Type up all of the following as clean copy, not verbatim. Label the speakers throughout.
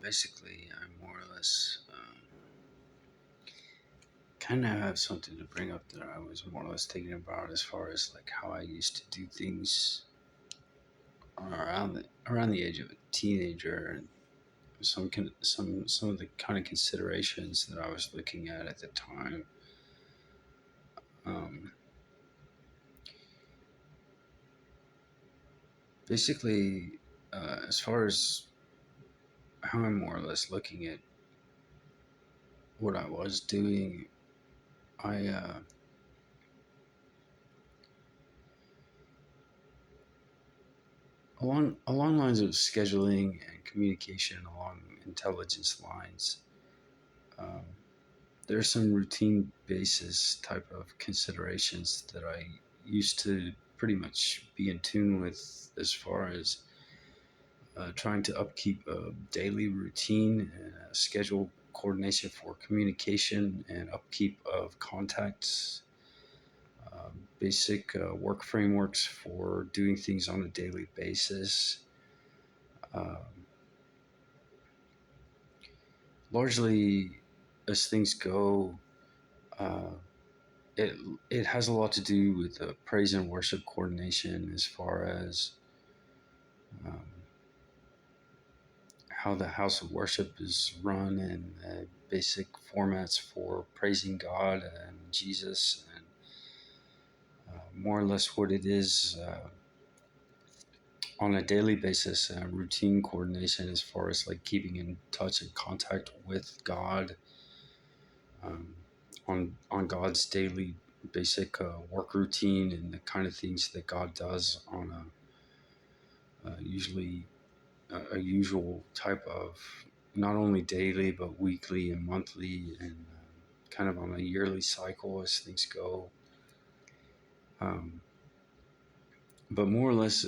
Speaker 1: Basically, I more or less kind of have something to bring up that I was more or less thinking about as far as like how I used to do things around the age of a teenager, and some of the kind of considerations that I was looking at the time. Um, Basically, as far as how I'm more or less looking at what I was doing, I along lines of scheduling and communication along intelligence lines. Um, there's some routine basis type of considerations that I used to pretty much be in tune with as far as trying to upkeep a daily routine and a schedule coordination for communication and upkeep of contacts, basic work frameworks for doing things on a daily basis. Um, Largely, as things go, uh, it it has a lot to do with praise and worship coordination as far as um, how the house of worship is run and basic formats for praising God and Jesus and more or less what it is on a daily basis, routine coordination as far as like keeping in touch and contact with God, um, on God's daily basic work routine and the kind of things that God does on usually a usual type of not only daily but weekly and monthly and kind of on a yearly cycle as things go. Um, but more or less,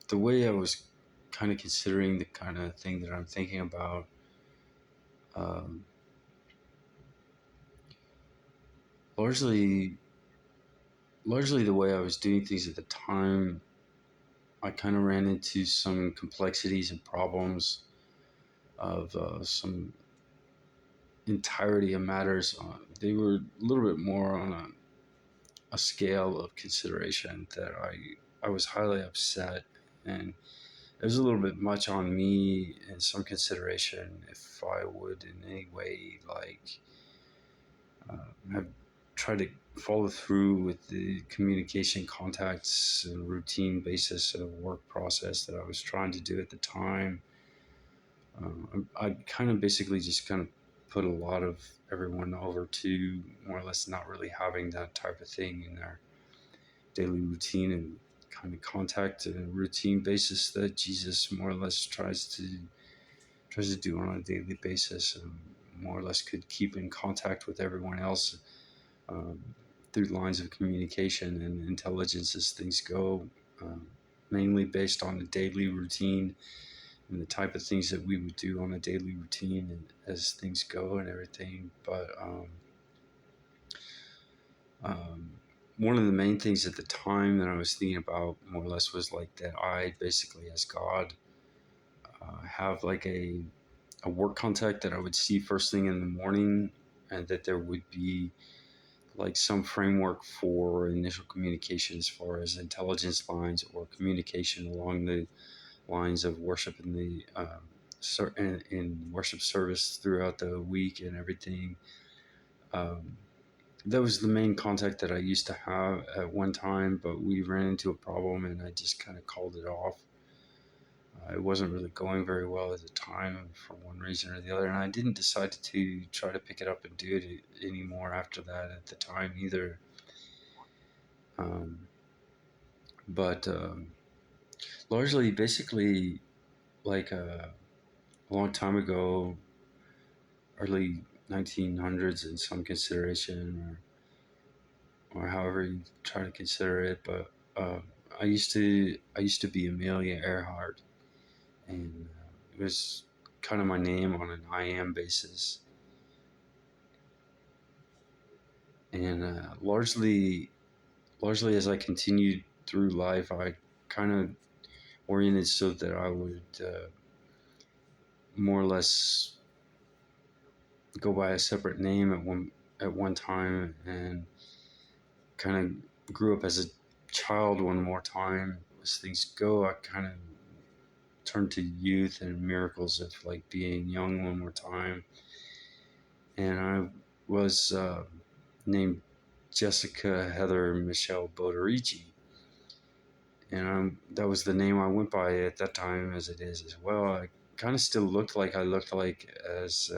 Speaker 1: the way I was kind of considering the kind of thing that I'm thinking about. Um, largely, largely the way I was doing things at the time, I kind of ran into some complexities and problems of some entirety of matters. They were a little bit more on a scale of consideration that I was highly upset, and it was a little bit much on me and some consideration if I would in any way like have tried to follow through with the communication contacts and routine basis of work process that I was trying to do at the time. I kind of basically just kind of put a lot of everyone over to more or less not really having that type of thing in their daily routine and kind of contact and routine basis that Jesus more or less tries to do on a daily basis, and more or less could keep in contact with everyone else um, through lines of communication and intelligence as things go, um, mainly based on the daily routine and the type of things that we would do on a daily routine and as things go and everything. But um, one of the main things at the time that I was thinking about more or less was like that I basically, as God, have like a work contact that I would see first thing in the morning, and that there would be like some framework for initial communication as far as intelligence lines or communication along the lines of worship in the in worship service throughout the week and everything. Um, that was the main contact that I used to have at one time, but we ran into a problem and I just kind of called it off. It wasn't really going very well at the time for one reason or the other, and I didn't decide to try to pick it up and do it anymore after that at the time either. Um, but largely, basically, like a long time ago, early 1900s in some consideration, or however you try to consider it. But I used to be Amelia Earhart, and it was kind of my name on an I am basis, and largely as I continued through life, I kind of oriented so that I would more or less go by a separate name at one time, and kind of grew up as a child one more time. As things go, I kind of turned to youth and miracles of like being young one more time, and I was named Jessica Heather Michelle Boterici, and that was the name I went by at that time, as it is as well. I kind of still looked like I looked like as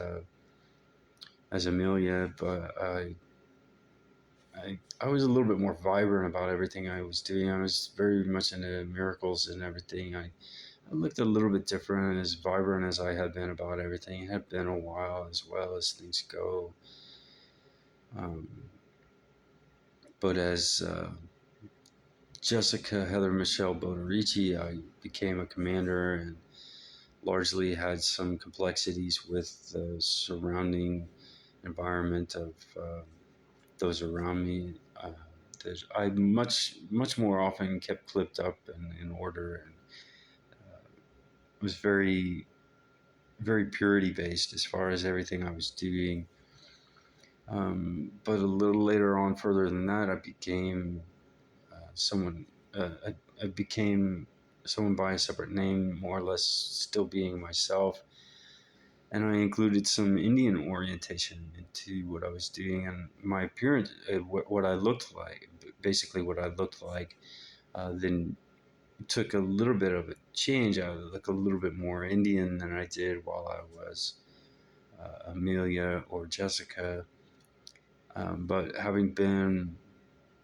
Speaker 1: Amelia, but I was a little bit more vibrant about everything I was doing. I was very much into miracles and everything. I looked a little bit different and as vibrant as I had been about everything. It had been a while as well as things go. Um, but as Jessica Heather Michelle Boterici, I became a commander and largely had some complexities with the surrounding environment of those around me. That I much more often kept clipped up and in order, and was very purity based as far as everything I was doing. But a little later on, further than that, I became someone. I became someone by a separate name, more or less still being myself. And I included some Indian orientation into what I was doing, and my appearance, what I looked like, basically what I looked like. Then took a little bit of a change. I look a little bit more Indian than I did while I was Amelia or Jessica. But having been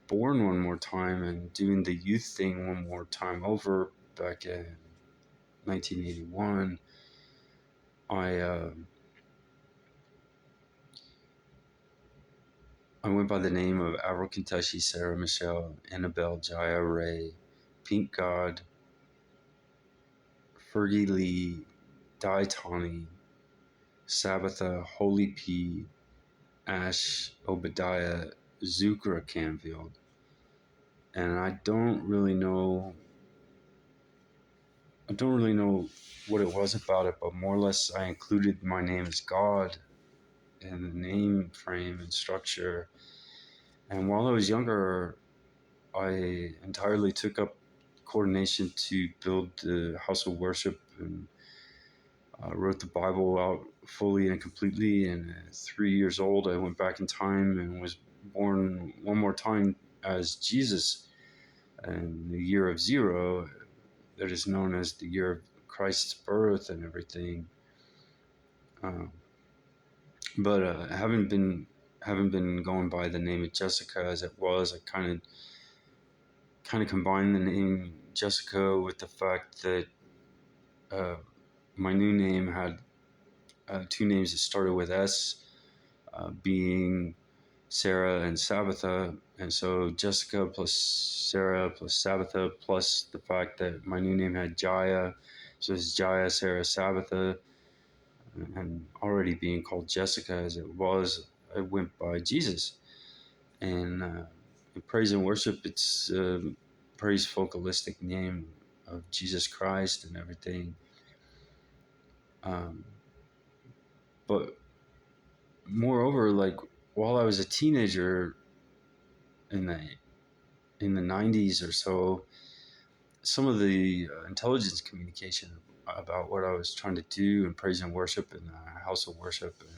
Speaker 1: born one more time and doing the youth thing one more time over back in 1981, I I went by the name of Avril Kentucky Sarah Michelle Annabelle Jaya Ray Pink God Fergie Lee Di Tawny Sabbatha Holy P Ash Obadiah Zukra Canfield. And I don't really know what it was about it, but more or less I included my name as God in the name frame and structure. And while I was younger, I entirely took up coordination to build the house of worship and wrote the Bible out fully and completely. And at 3 years old, I went back in time and was born one more time as Jesus in the year of zero, that is known as the year of Christ's birth and everything. But haven't been going by the name of Jessica as it was. I kind of combined the name Jessica with the fact that my new name had two names that started with S, being Sarah and Sabbatha, and so Jessica plus Sarah plus Sabbatha plus the fact that my new name had Jaya, so it's Jaya Sarah Sabbatha, and already being called Jessica as it was, I went by Jesus. And in praise and worship, it's praise focalistic name of Jesus Christ and everything. But moreover, like while I was a teenager in the 90s or so, some of the intelligence communication about what I was trying to do in praise and worship and house of worship and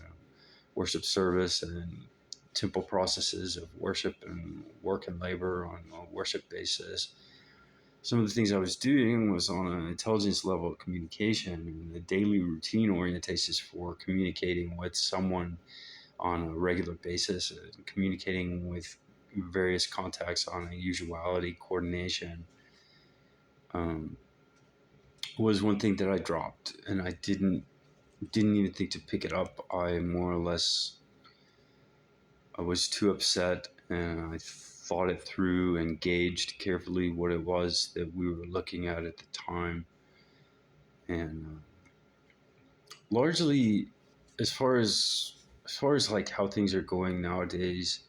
Speaker 1: worship service and temple processes of worship and work and labor on a worship basis. Some of the things I was doing was on an intelligence level of communication and the daily routine orientations for communicating with someone on a regular basis, communicating with various contacts on a usuality coordination. Was one thing that I dropped, and I didn't even think to pick it up. I more or less I was too upset, and I thought it through and gauged carefully what it was that we were looking at the time. And largely, as far as like how things are going nowadays,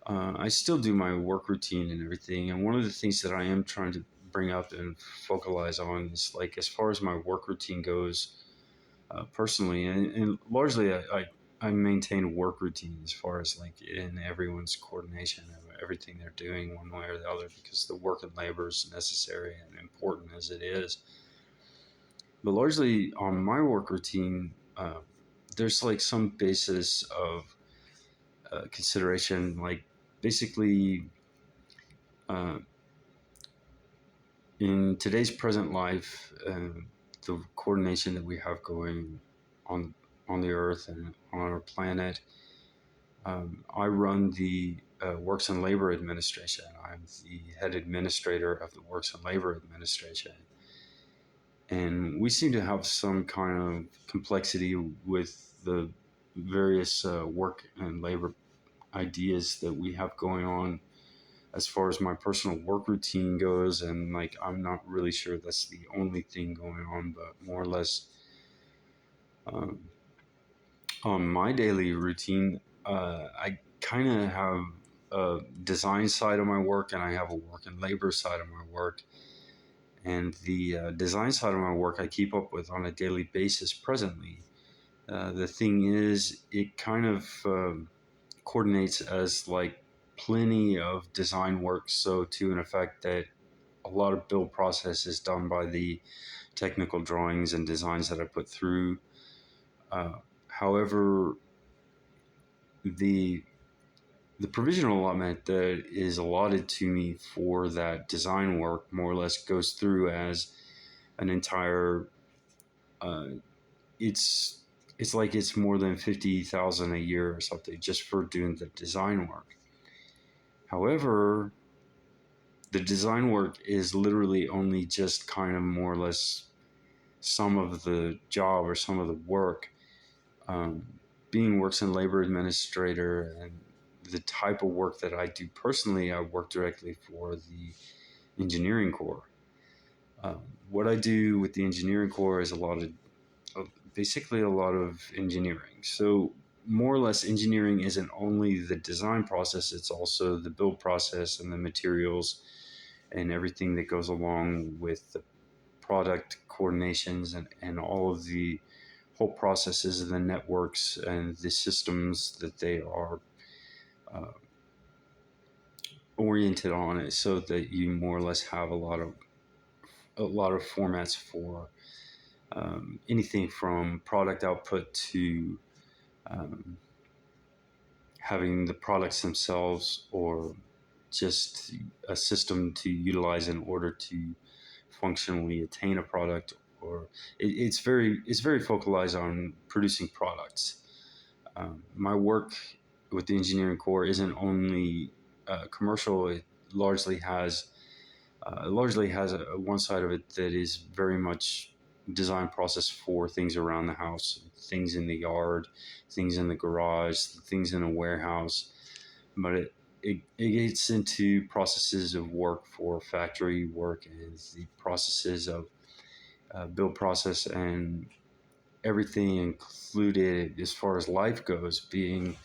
Speaker 1: I still do my work routine and everything. And one of the things that I am trying to bring up and focalize on is like as far as my work routine goes, personally, and largely I maintain a work routine as far as like in everyone's coordination of everything they're doing one way or the other, because the work and labor is necessary and important as it is. But largely on my work routine, there's like some basis of consideration, like basically uh, in today's present life, the coordination that we have going on on the earth and on our planet. I run the Works and Labor Administration. I'm the head administrator of the Works and Labor Administration. And we seem to have some kind of complexity with the various work and labor ideas that we have going on as far as my personal work routine goes. And like, I'm not really sure that's the only thing going on, but more or less um, on my daily routine, I kind of have a design side of my work and I have a work and labor side of my work. And the design side of my work I keep up with on a daily basis presently. The thing is, it kind of coordinates as like plenty of design work. So, to an effect that a lot of build process is done by the technical drawings and designs that I put through. Uh, However, the the provisional allotment that is allotted to me for that design work more or less goes through as an entire. Uh, it's it's like it's more than 50,000 a year or something just for doing the design work. However, the design work is literally only just kind of more or less some of the job or some of the work. Um, Being works and labor administrator and the type of work that I do personally, I work directly for the engineering corps. Um, what I do with the engineering corps is basically a lot of engineering. So more or less, engineering isn't only the design process; it's also the build process and the materials and everything that goes along with the product coordinations and all of the whole processes of the networks and the systems that they are uh, oriented on it, so that you more or less have a lot of formats for anything from product output to um, having the products themselves, or just a system to utilize in order to functionally attain a product. Or it's very focalized on producing products. My work with the engineering corps isn't only commercial. It largely has one side of it that is very much design process for things around the house, things in the yard, things in the garage, things in a warehouse. But it gets into processes of work for factory work and the processes of build process and everything included as far as life goes. Being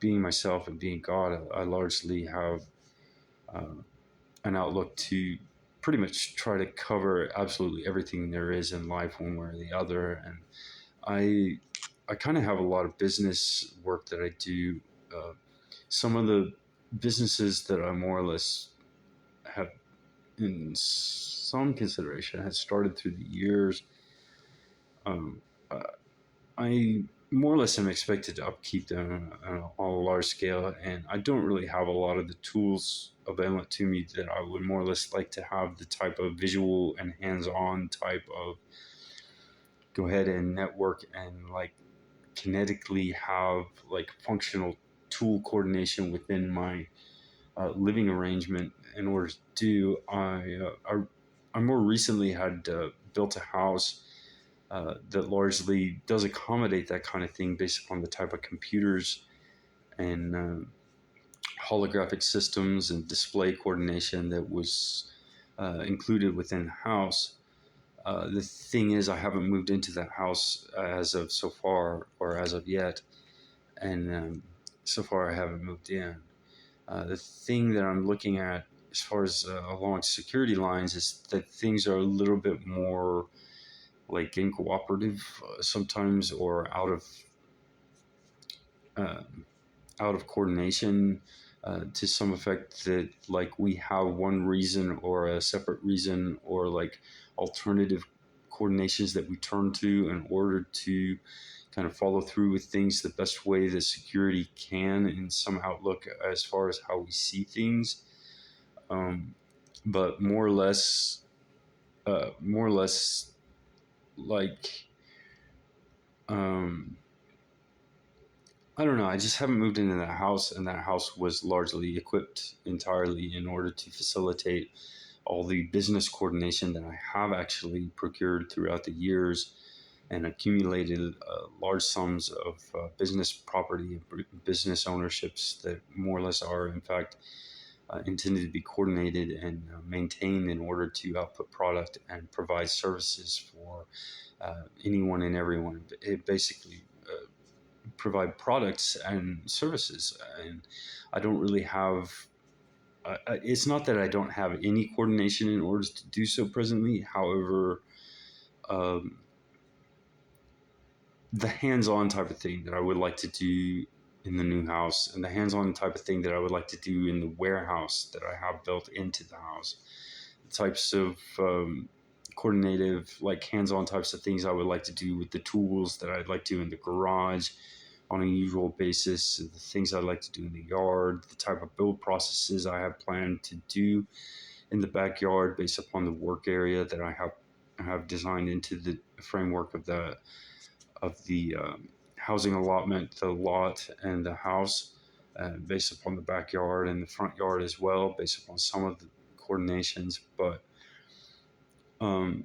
Speaker 1: myself and being God, I largely have uh, an outlook to pretty much try to cover absolutely everything there is in life, one way or the other. And I kind of have a lot of business work that I do. Some of the businesses that I more or less have in some consideration had started through the years. Um, uh, I more or less am expected to upkeep them on a large scale, and I don't really have a lot of the tools available to me that I would more or less like to have the type of visual and hands-on type of go ahead and network and like kinetically have like functional tool coordination within my living arrangement in order to do. I more recently had built a house that largely does accommodate that kind of thing based upon the type of computers and holographic systems and display coordination that was included within the house. The thing is, I haven't moved into that house as of so far, or as of yet, and so far I haven't moved in. The thing that I'm looking at as far as along security lines is that things are a little bit more like incooperative sometimes, or uh, out of coordination to some effect, that like we have one reason or a separate reason or like alternative coordinations that we turn to in order to kind of follow through with things the best way that security can in some outlook as far as how we see things. um, but more or less like um, I don't know. I just haven't moved into that house, and that house was largely equipped entirely in order to facilitate all the business coordination that I have actually procured throughout the years and accumulated large sums of business property and business ownerships that more or less are, in fact, intended to be coordinated and maintained in order to output product and provide services for anyone and everyone. It basically provide products and services. And I don't really have, it's not that I don't have any coordination in order to do so presently. However, um, the hands-on type of thing that I would like to do in the new house, and the hands-on type of thing that I would like to do in the warehouse that I have built into the house, the types of coordinative, like hands-on types of things I would like to do with the tools that I'd like to do in the garage on a usual basis, the things I'd like to do in the yard, the type of build processes I have planned to do in the backyard based upon the work area that I have designed into the framework of the housing allotment, the lot, and the house, based upon the backyard and the front yard as well, based upon some of the coordinations. But um,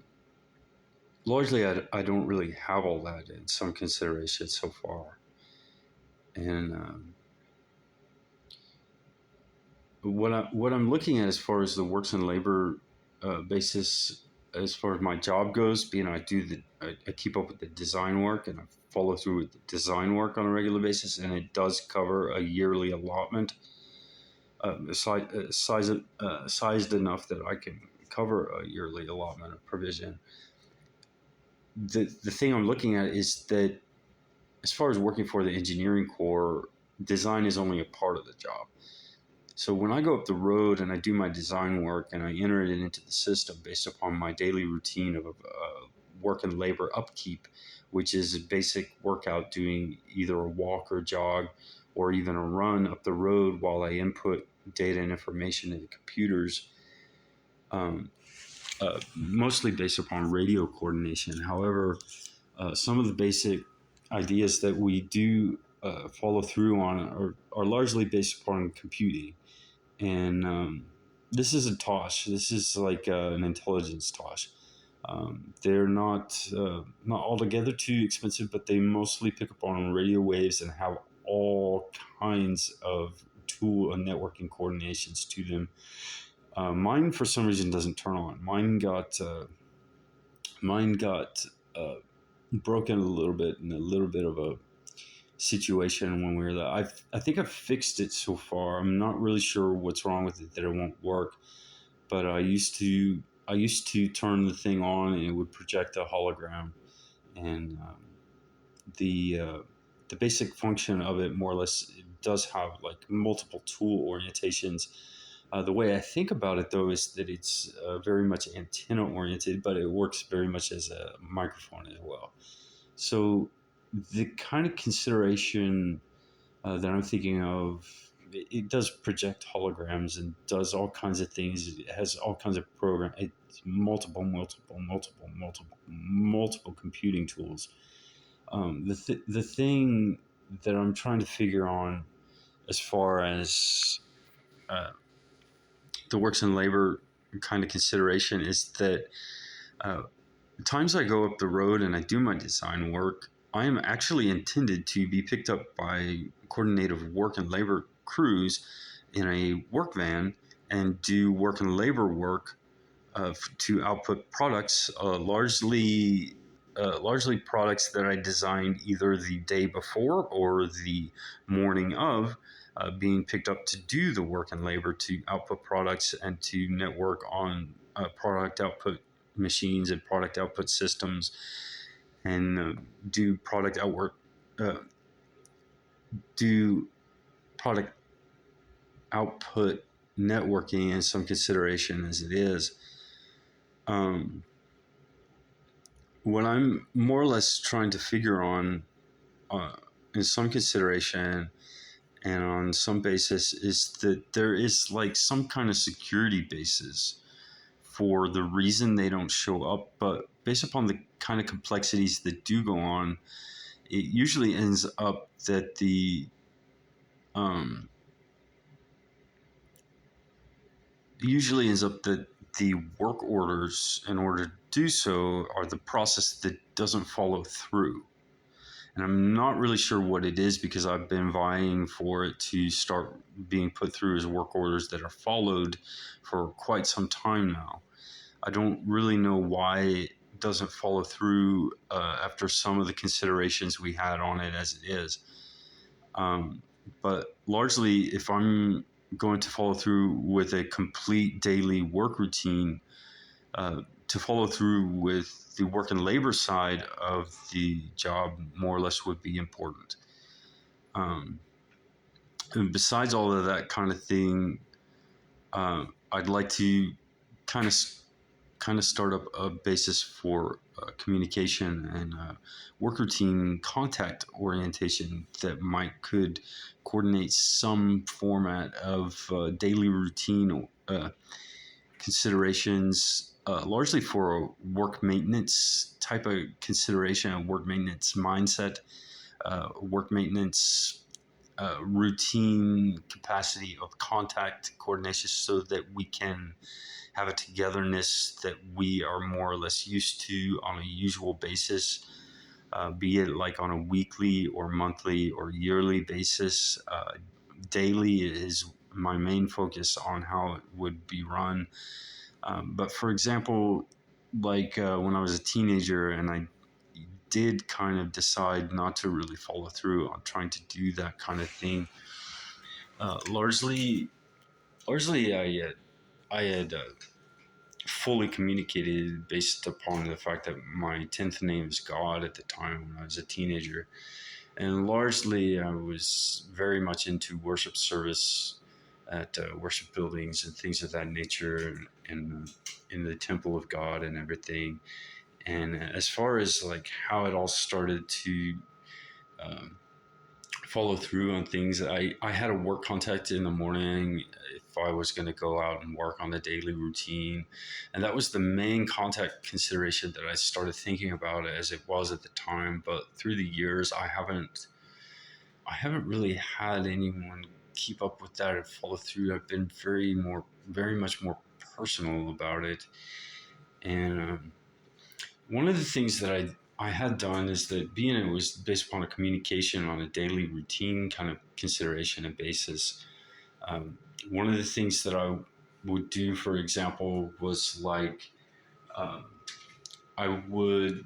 Speaker 1: largely, I don't really have all that in some consideration so far. And what I'm looking at as far as the works and labor basis, as far as my job goes, being I keep up with the design work and I follow through with the design work on a regular basis, and it does cover a yearly allotment, sized enough that I can cover a yearly allotment of provision. The thing I'm looking at is that as far as working for the engineering corps, design is only a part of the job. So when I go up the road and I do my design work and I enter it into the system based upon my daily routine of work and labor upkeep, which is a basic workout doing either a walk or jog or even a run up the road while I input data and information into computers, um, mostly based upon radio coordination. However, some of the basic ideas that we do follow through on are largely based upon computing. And this is a tosh. This is like an intelligence tosh. They're not altogether too expensive, but they mostly pick up on radio waves and have all kinds of tool and networking coordinations to them. Mine, for some reason, doesn't turn on. Mine got uh, broken a little bit in a little bit of a situation when we were there. I think I've fixed it so far. I'm not really sure what's wrong with it that it won't work. But I used to turn the thing on and it would project a hologram, and the basic function of it more or less does have like multiple tool orientations. The way I think about it though is that it's very much antenna oriented, but it works very much as a microphone as well. So the kind of consideration that I'm thinking of, it does project holograms and does all kinds of things. It has all kinds of program. It's multiple computing tools. The thing that I'm trying to figure on, as far as uh, the works and labor kind of consideration, is that uh, times I go up the road and I do my design work, I am actually intended to be picked up by coordinated work and labor crews in a work van and do work and labor work to output products, largely products that I designed either the day before or the morning of, being picked up to do the work and labor to output products and to network on product output machines and product output systems, and do product outwork, uh, do product output networking in some consideration as it is. Um, what I'm more or less trying to figure on, uh, in some consideration and on some basis, is that there is like some kind of security basis for the reason they don't show up, but based upon the kind of complexities that do go on, it usually ends up that um, the work orders, in order to do so, are the process that doesn't follow through. And I'm not really sure what it is, because I've been vying for it to start being put through as work orders that are followed for quite some time now. I don't really know why it doesn't follow through after some of the considerations we had on it as it is. But largely, if I'm going to follow through with a complete daily work routine, to follow through with the work and labor side of the job more or less would be important. And besides all of that kind of thing, I'd like to kind of start up a basis for communication and work routine contact orientation that could coordinate some format of daily routine considerations, largely for a work maintenance type of consideration, a work maintenance mindset, work maintenance routine capacity of contact coordination, so that we can have a togetherness that we are more or less used to on a usual basis, be it like on a weekly or monthly or yearly basis. Daily is my main focus on how it would be run. But for example, like when I was a teenager and I did kind of decide not to really follow through on trying to do that kind of thing, largely, I had fully communicated based upon the fact that my 10th name is God at the time when I was a teenager. And largely, I was very much into worship service at worship buildings and things of that nature, and in the temple of God and everything. And as far as like how it all started to um, follow through on things, I had a work contact in the morning if I was going to go out and work on the daily routine. And that was the main contact consideration that I started thinking about as it was at the time. But through the years, I haven't really had anyone keep up with that and follow through. I've been very much more personal about it. And one of the things that I had done is that, being it was based upon a communication on a daily routine kind of consideration and basis, um, one of the things that I would do, for example, was like, um, I would,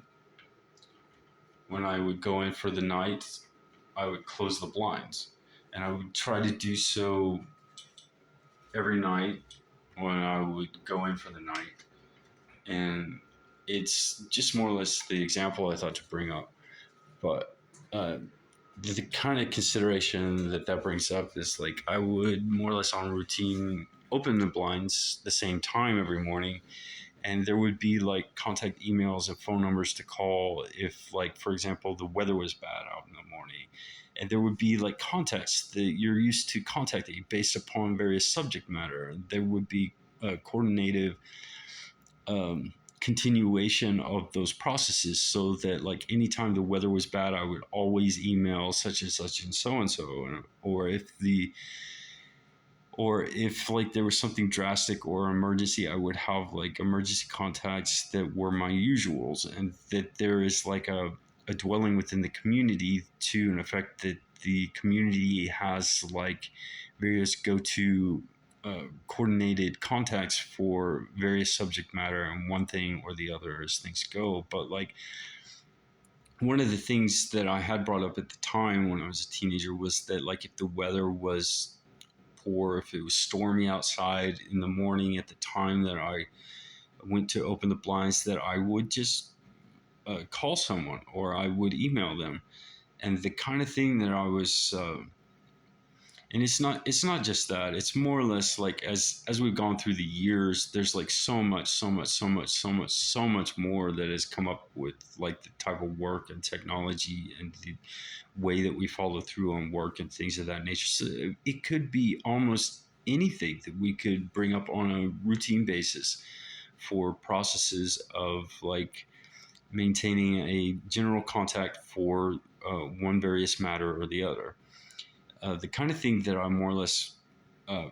Speaker 1: when I would go in for the night, I would close the blinds. And I would try to do so every night when I would go in for the night. And it's just more or less the example I thought to bring up. But uh, the kind of consideration that brings up is like, I would more or less on routine open the blinds the same time every morning, and there would be like contact emails and phone numbers to call if, like, for example, the weather was bad out in the morning. And there would be like contacts that you're used to contacting based upon various subject matter. There would be coordinative continuation of those processes, so that like anytime the weather was bad, I would always email such and such and so, or if like there was something drastic or emergency, I would have like emergency contacts that were my usuals, and that there is like a dwelling within the community to an effect that the community has like various go-to coordinated contacts for various subject matter and one thing or the other as things go. But like, one of the things that I had brought up at the time when I was a teenager was that, like, if the weather was poor, if it was stormy outside in the morning at the time that I went to open the blinds, that I would just call someone or I would email them. And the kind of thing that I was, and it's not just that. It's more or less like as we've gone through the years, there's like so much more that has come up with like the type of work and technology and the way that we follow through on work and things of that nature. So it could be almost anything that we could bring up on a routine basis for processes of like maintaining a general contact for one various matter or the other. The kind of thing that I more or less uh,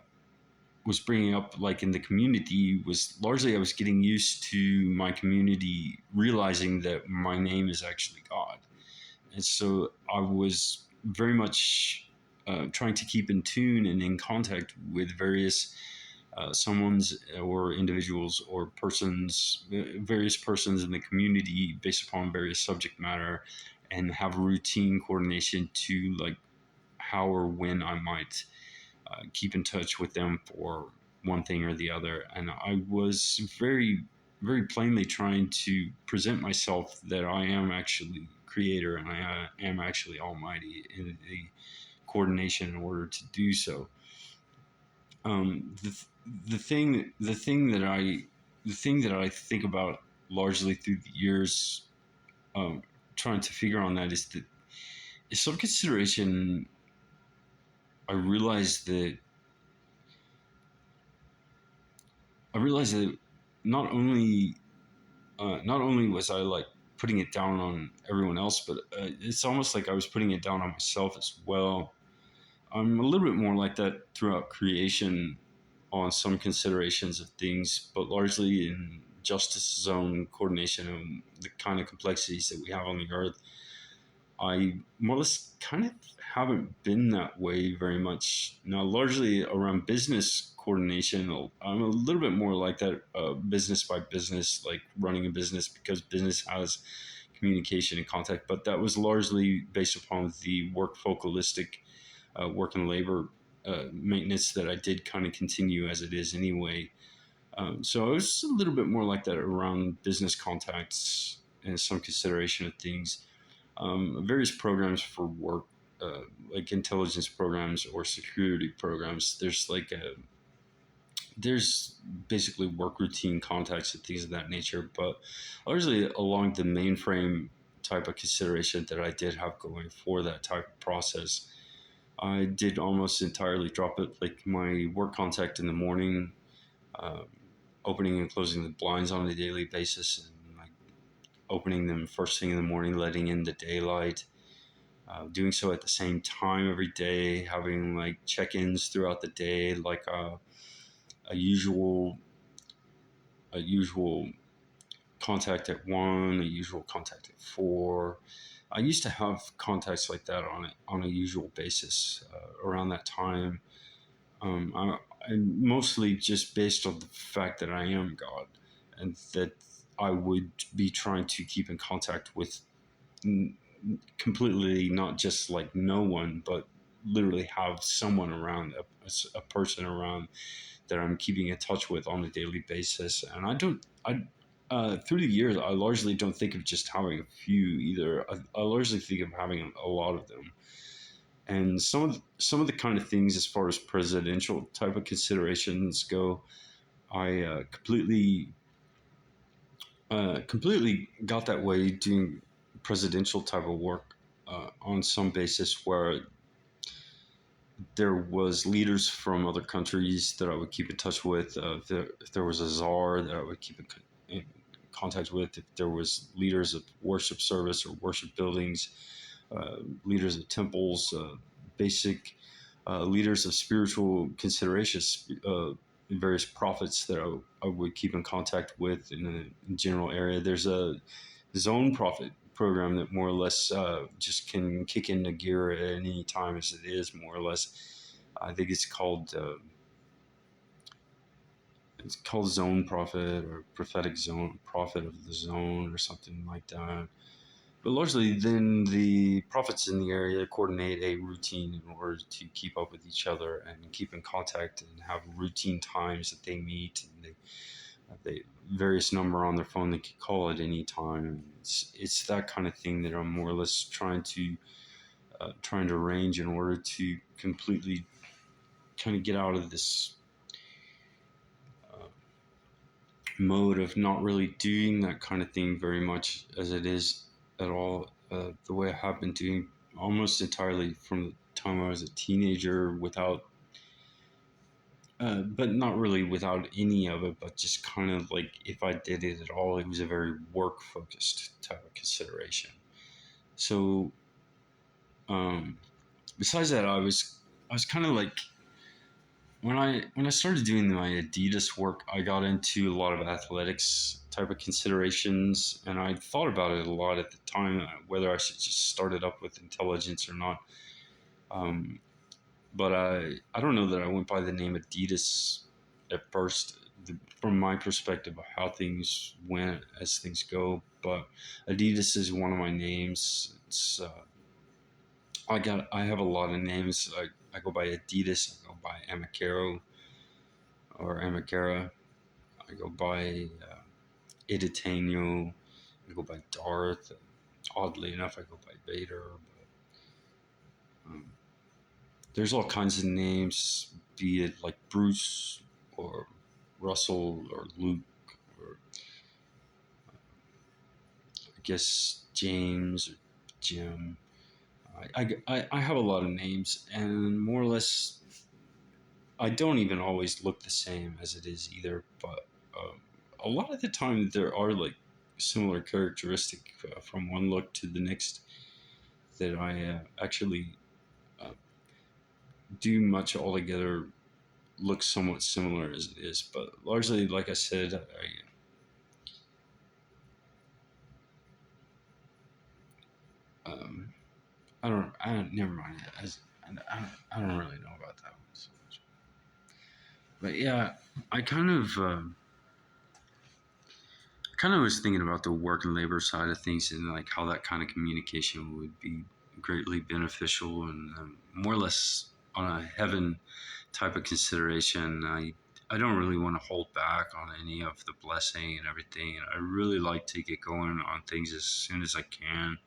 Speaker 1: was bringing up, like in the community, was largely I was getting used to my community realizing that my name is actually God. And so I was very much trying to keep in tune and in contact with various someone's or individuals or persons, various persons in the community based upon various subject matter, and have routine coordination to like how or when I might keep in touch with them for one thing or the other. And I was very, very plainly trying to present myself that I am actually creator and I am actually almighty in the coordination in order to do so. Um, the, the thing that I think about largely through the years, um, trying to figure on that is that is some consideration. I realized that I realized that not only not only was I like putting it down on everyone else, but it's almost like I was putting it down on myself as well. I'm a little bit more like that throughout creation on some considerations of things, but largely in justice zone coordination and the kind of complexities that we have on the earth. I more or less kind of haven't been that way very much. Now, largely around business coordination, I'm a little bit more like that, business by business, like running a business, because business has communication and contact. But that was largely based upon the work focalistic, work and labor maintenance that I did kind of continue as it is anyway. So I was a little bit more like that around business contacts and some consideration of things, various programs for work, like intelligence programs or security programs. There's basically work routine contacts and things of that nature, but largely along the mainframe type of consideration that I did have going for that type of process. I did almost entirely drop it, like my work contact in the morning, uh, opening and closing the blinds on a daily basis, and like opening them first thing in the morning, letting in the daylight, doing so at the same time every day, having like check-ins throughout the day, like a usual a usual contact at 1, a usual contact at 4. I used to have contacts like that on a usual basis around that time. I mostly just based on the fact that I am God, and that I would be trying to keep in contact with completely not just like no one, but literally have someone around, a person around that I'm keeping in touch with on a daily basis. And through the years, I largely don't think of just having a few either. I largely think of having a lot of them. And some of the kind of things as far as presidential type of considerations go, I completely got that way doing presidential type of work on some basis where there was leaders from other countries that I would keep in touch with. If there was a czar that I would keep in contact with, if there was leaders of worship service or worship buildings, leaders of temples, basic leaders of spiritual considerations, various prophets that I would keep in contact with in a general area. There's a zone prophet program that more or less just can kick into gear at any time as it is, more or less. I think it's called zone prophet or prophetic zone prophet of the zone or something like that. But largely, then the prophets in the area coordinate a routine in order to keep up with each other and keep in contact and have routine times that they meet, and they the various number on their phone they can call at any time. It's that kind of thing that I'm more or less trying to arrange in order to completely kind of get out of this uh, mode of not really doing that kind of thing very much as it is at all. The way I have been doing almost entirely from the time I was a teenager without but not really without any of it, but just kind of like if I did it at all, it was a very work focused type of consideration. So, um, besides that, I was kind of like when I started doing my Adidas work, I got into a lot of athletics type of considerations, and I thought about it a lot at the time, whether I should just start it up with intelligence or not. Um, but I don't know that I went by the name Adidas at first, from my perspective of how things went as things go. But Adidas is one of my names. It's I have a lot of names. I go by Adidas. I go by Amicaro or Amicara. I go by Iditanio. I go by Darth. Oddly enough, I go by Vader. But, there's all kinds of names, be it like Bruce or Russell or Luke or I guess James or Jim. I have a lot of names, and more or less, I don't even always look the same as it is either. But a lot of the time, there are like similar characteristic from one look to the next that I actually uh, do much altogether look somewhat similar as it is. But largely, like I said, I don't. Never mind. I don't really know about that one so much. But yeah, I kind of was thinking about the work and labor side of things and like how that kind of communication would be greatly beneficial and more or less on a heaven type of consideration. I don't really want to hold back on any of the blessing and everything. And I really like to get going on things as soon as I can.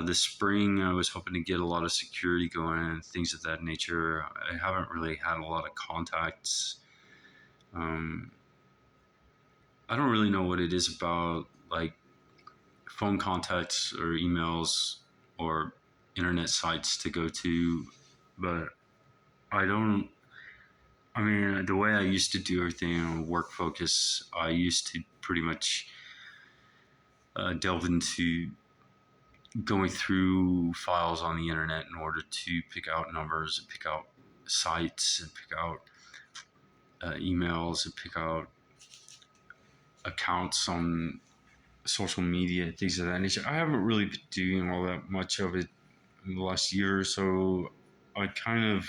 Speaker 1: This spring, I was hoping to get a lot of security going and things of that nature. I haven't really had a lot of contacts. Um, I don't really know what it is about like phone contacts or emails or internet sites to go to, but I don't. I mean, the way I used to do everything on work focus, I used to pretty much delve into going through files on the internet in order to pick out numbers and pick out sites and pick out emails and pick out accounts on social media, things of that nature. I haven't really been doing all that much of it in the last year or so. I kind of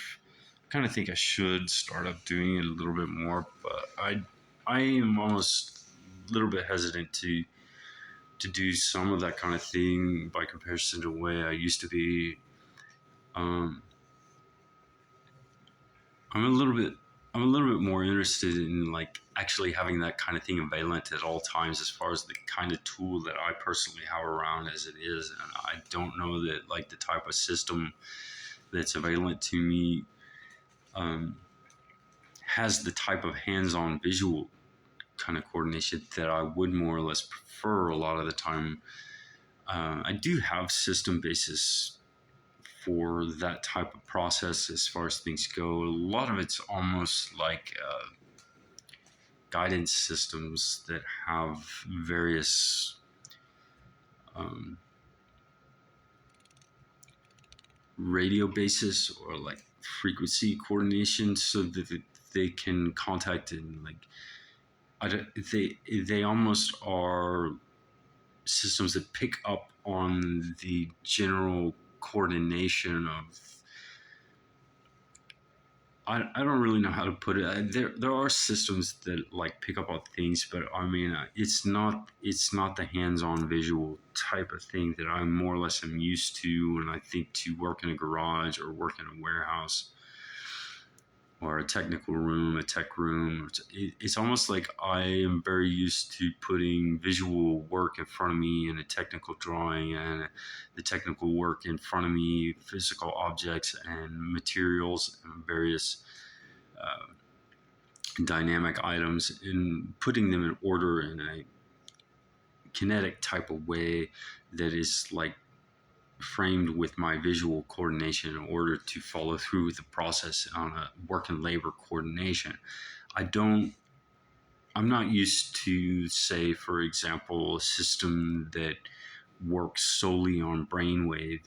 Speaker 1: think I should start up doing it a little bit more, but I am almost a little bit hesitant to do some of that kind of thing by comparison to the way I used to be. Um, I'm a little bit I'm a little bit more interested in like actually having that kind of thing available at all times as far as the kind of tool that I personally have around as it is. And I don't know that like the type of system that's available to me um, has the type of hands-on visual kind of coordination that I would more or less prefer a lot of the time. I do have system basis for that type of process as far as things go. A lot of it's almost like guidance systems that have various um, radio basis or like frequency coordination so that they can contact and like they almost are systems that pick up on the general coordination of I don't really know how to put it. There are systems that like pick up on things, but I mean it's not the hands-on visual type of thing that I'm more or less am used to when I think to work in a garage or work in a warehouse. or a technical room, a tech room. It's almost like I am very used to putting visual work in front of me and a technical drawing and the technical work in front of me, physical objects and materials and various uh, dynamic items, and putting them in order in a kinetic type of way that is like framed with my visual coordination in order to follow through with the process on a work and labor coordination. I'm not used to, say, for example, a system that works solely on brainwave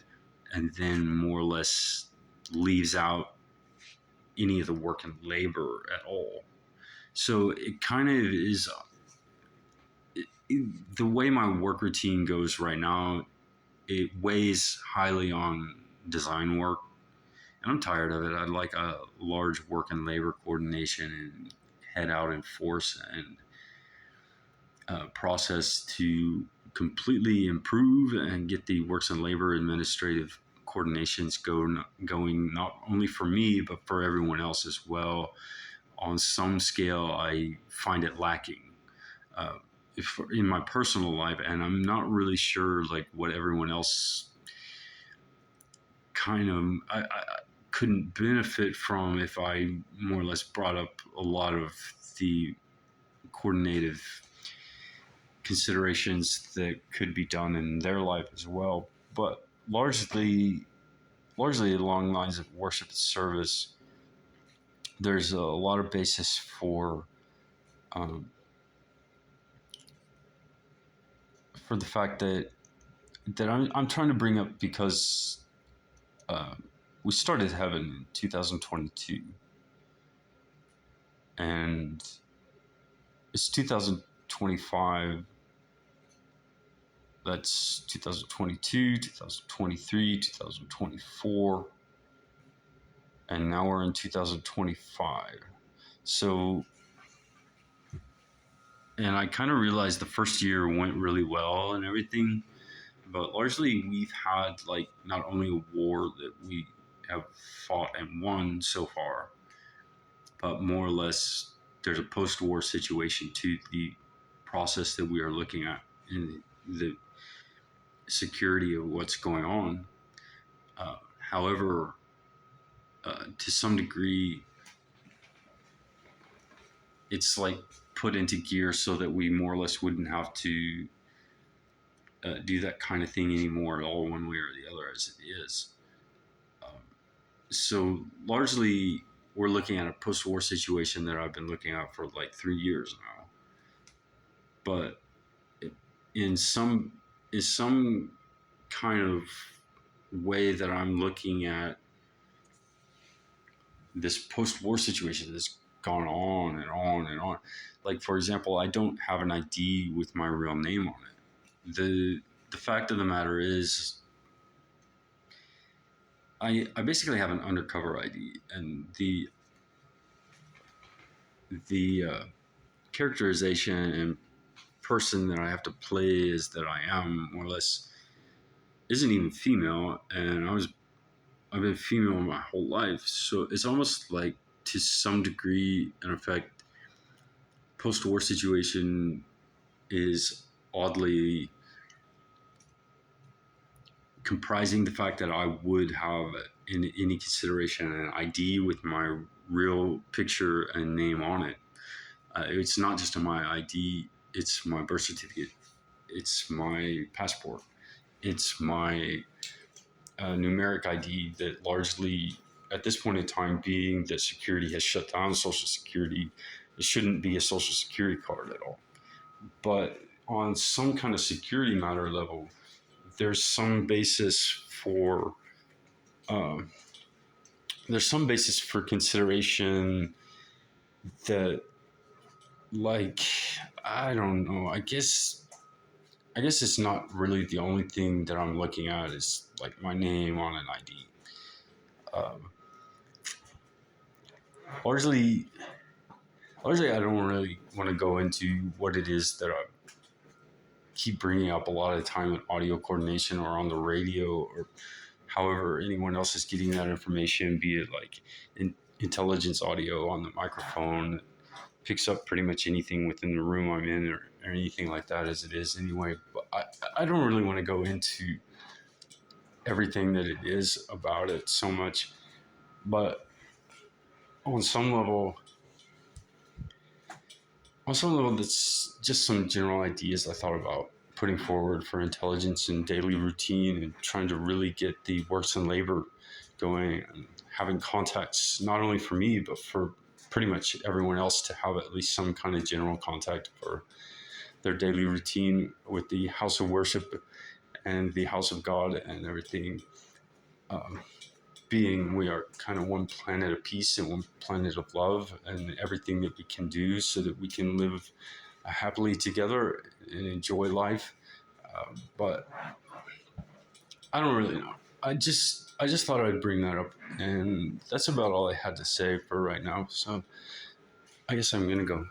Speaker 1: and then more or less leaves out any of the work and labor at all. So it kind of is the way my work routine goes right now. It weighs highly on design work, and I'm tired of it. I'd like a large work and labor coordination and head out in force and process to completely improve and get the works and labor administrative coordinations going not only for me but for everyone else as well. On some scale, I find it lacking if in my personal life, and I'm not really sure like what everyone else kind of I couldn't benefit from if I more or less brought up a lot of the coordinative considerations that could be done in their life as well. But largely along lines of worship and service, there's a lot of basis um, for the fact that I'm trying to bring up because uh, we started Heaven in 2022, and it's 2025. That's 2022, 2023, 2024, and now we're in 2025. So, and I kind of realized the first year went really well and everything, but largely we've had like not only a war that we have fought and won so far, but more or less there's a post-war situation to the process that we are looking at in the security of what's going on. However, to some degree, it's like put into gear so that we more or less wouldn't have to do that kind of thing anymore at all, one way or the other, as it is. Um, so largely, we're looking at a post-war situation that I've been looking at for like 3 years now. But in some kind of way that I'm looking at this post-war situation that's gone on and on and on. Like, for example, I don't have an ID with my real name on it. The fact of the matter is, I basically have an undercover ID, and the characterization and person that I have to play is that I am more or less isn't even female, and I've been female my whole life, so it's almost like to some degree, in effect, post-war situation is oddly comprising the fact that I would have in any consideration an ID with my real picture and name on it. It's not just my ID, it's my birth certificate, it's my passport, it's my numeric ID that largely, at this point in time, being that security has shut down Social Security, it shouldn't be a Social Security card at all. But on some kind of security matter level, there's some basis for um, there's some basis for consideration that, like, I don't know. I guess it's not really the only thing that I'm looking at is like my name on an ID. Um, largely, largely, I don't really want to go into what it is that I keep bringing up a lot of the time in audio coordination or on the radio or however anyone else is getting that information, be it like in intelligence audio on the microphone. Picks up pretty much anything within the room I'm in, or anything like that, as it is anyway. But I don't really want to go into everything that it is about it so much. But on some level, that's just some general ideas I thought about putting forward for intelligence and daily routine, and trying to really get the works and labor going, and having contacts not only for me but for pretty much everyone else, to have at least some kind of general contact for their daily routine with the house of worship and the house of God and everything. Um, Being we are kind of one planet of peace and one planet of love, and everything that we can do so that we can live happily together and enjoy life. But I don't really know. I just thought I'd bring that up, and that's about all I had to say for right now. So I guess I'm gonna go.